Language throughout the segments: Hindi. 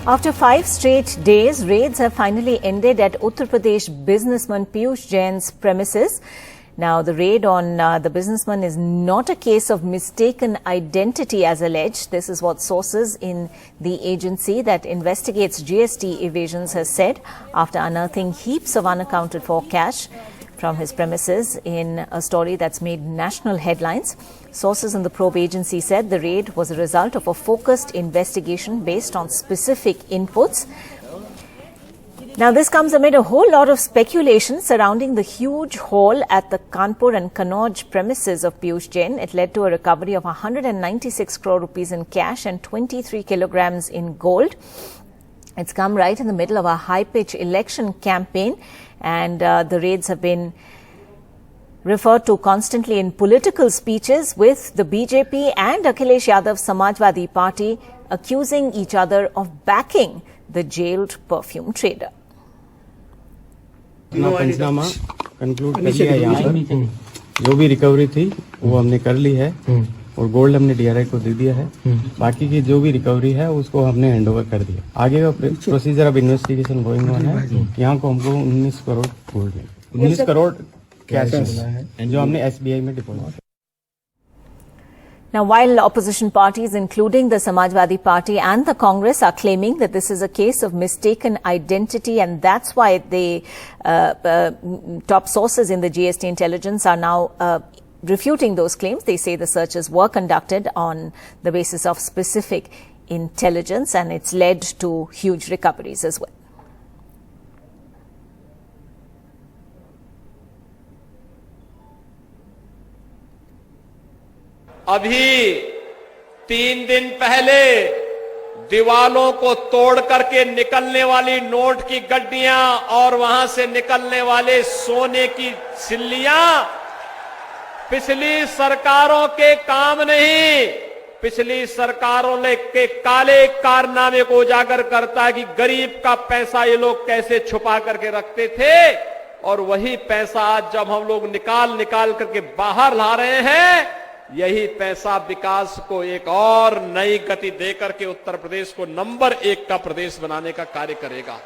After 5 straight days, raids have finally ended at Uttar Pradesh businessman Piyush Jain's premises. Now, the raid on the businessman is not a case of mistaken identity as alleged. This is what sources in the agency that investigates GST evasions has said after unearthing heaps of unaccounted for cash from his premises in a story that's made national headlines. Sources in the probe agency said the raid was a result of a focused investigation based on specific inputs. Now, this comes amid a whole lot of speculation surrounding the huge haul at the Kanpur and Kannauj premises of Piyush Jain. It led to a recovery of 196 crore rupees in cash and 23 kilograms in gold. It's come right in the middle of a high-pitch election campaign, and the raids have been referred to constantly in political speeches, with the BJP and Akhilesh Yadav Samajwadi Party accusing each other of backing the jailed perfume trader. Panchnama conclude कर लिया यहाँ पर। जो भी रिकवरी थी वो हमने कर ली है और गोल्ड हमने डीआरआई को दे दिया है। बाकी की जो भी रिकवरी है उसको हमने हैंडओवर कर दिया। आगे का procedure of investigation going on है। यहाँ को हमको 19 करोड़ गोल्ड, 19 करोड़ कैश मिला है जो हमने एसबीआई में deposit. Now, while opposition parties, including the Samajwadi Party and the Congress, are claiming that this is a case of mistaken identity, and that's why the top sources in the GST intelligence are now refuting those claims. They say the searches were conducted on the basis of specific intelligence, and it's led to huge recoveries as well. अभी 3 दिन पहले दीवालों को तोड़ करके निकलने वाली नोट की गड्डियां और वहां से निकलने वाले सोने की सिल्लियां पिछली सरकारों के काम नहीं, पिछली सरकारों के काले कारनामे को उजागर करता है कि गरीब का पैसा ये लोग कैसे छुपा करके रखते थे, और वही पैसा आज जब हम लोग निकाल करके बाहर ला रहे हैं, यही पैसा विकास को एक और नई गति देकर के उत्तर प्रदेश को नंबर 1 का प्रदेश बनाने का कार्य करेगा।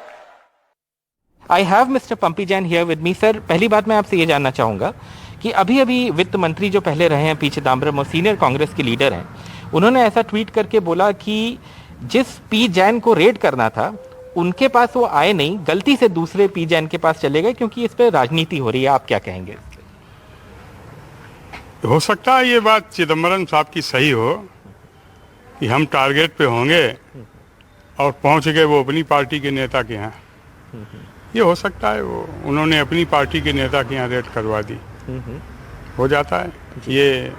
I have Mr. Pampi Jain here with me, sir. पहली बात मैं आपसे ये जानना चाहूंगा कि अभी वित्त मंत्री जो पहले रहे हैं पी चिदम्बरम और सीनियर कांग्रेस के लीडर हैं, उन्होंने ऐसा ट्वीट करके बोला कि जिस पी जैन को रेड करना था उनके पास वो आए नहीं, गलती से दूसरे पी जैन के पास चले गए क्योंकि इस पर राजनीति हो रही है। आप क्या कहेंगे? हो सकता है ये बात चिदम्बरम साहब की सही हो कि हम टारगेट पे होंगे और पहुंच गए वो अपनी पार्टी के नेता के यहाँ। ये हो सकता है वो उन्होंने अपनी पार्टी के नेता के यहाँ रेड करवा दी, हो जाता है। ये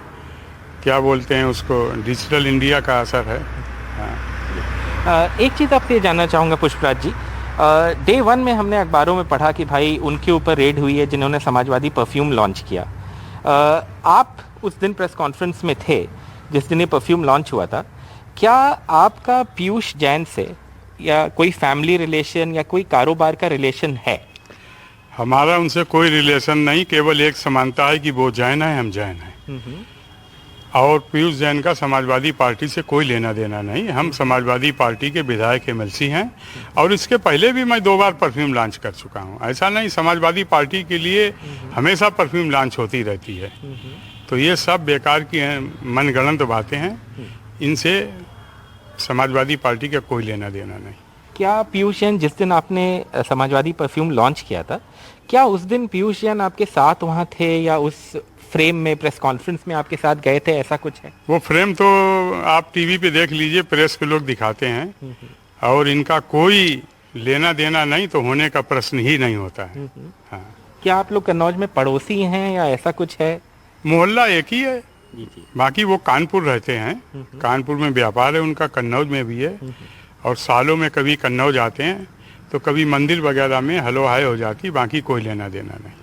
क्या बोलते हैं उसको, डिजिटल इंडिया का असर है। एक चीज़ आपसे जानना चाहूँगा पुष्पराज जी, डे 1 में हमने अखबारों में पढ़ा कि भाई उनके ऊपर रेड हुई है जिन्होंने समाजवादी परफ्यूम लॉन्च किया। आप उस दिन प्रेस कॉन्फ्रेंस में थे जिस दिन ये परफ्यूम लॉन्च हुआ था। क्या आपका पीयूष जैन से या कोई फैमिली रिलेशन या कोई कारोबार का रिलेशन है? हमारा उनसे कोई रिलेशन नहीं, केवल एक समानता है कि वो जैन है, हम जैन हैं। और पीयूष जैन का समाजवादी पार्टी से कोई लेना देना नहीं। हम समाजवादी पार्टी के विधायक एमएलसी हैं और इसके पहले भी मैं 2 बार परफ्यूम लॉन्च कर चुका हूं। ऐसा नहीं, समाजवादी पार्टी के लिए हमेशा परफ्यूम लॉन्च होती रहती है। तो ये सब बेकार की मनगढ़ंत बातें हैं, इनसे समाजवादी पार्टी का कोई लेना देना नहीं। क्या पीयूष जैन, जिस दिन आपने समाजवादी परफ्यूम लॉन्च किया था, क्या उस दिन पीयूष जैन आपके साथ वहाँ थे या उस फ्रेम में प्रेस कॉन्फ्रेंस में आपके साथ गए थे, ऐसा कुछ है? वो फ्रेम तो आप टीवी पे देख लीजिए, प्रेस के लोग दिखाते हैं, और इनका कोई लेना देना नहीं, तो होने का प्रश्न ही नहीं होता है। हाँ। क्या आप लोग कन्नौज में पड़ोसी हैं या ऐसा कुछ है? मोहल्ला एक ही है, बाकी वो कानपुर रहते हैं। कानपुर में व्यापार है उनका, कन्नौज में भी है, और सालों में कभी कन्नौज आते हैं तो कभी मंदिर वगैरह में हलो हाय हो जाती, बाकी कोई लेना देना नहीं।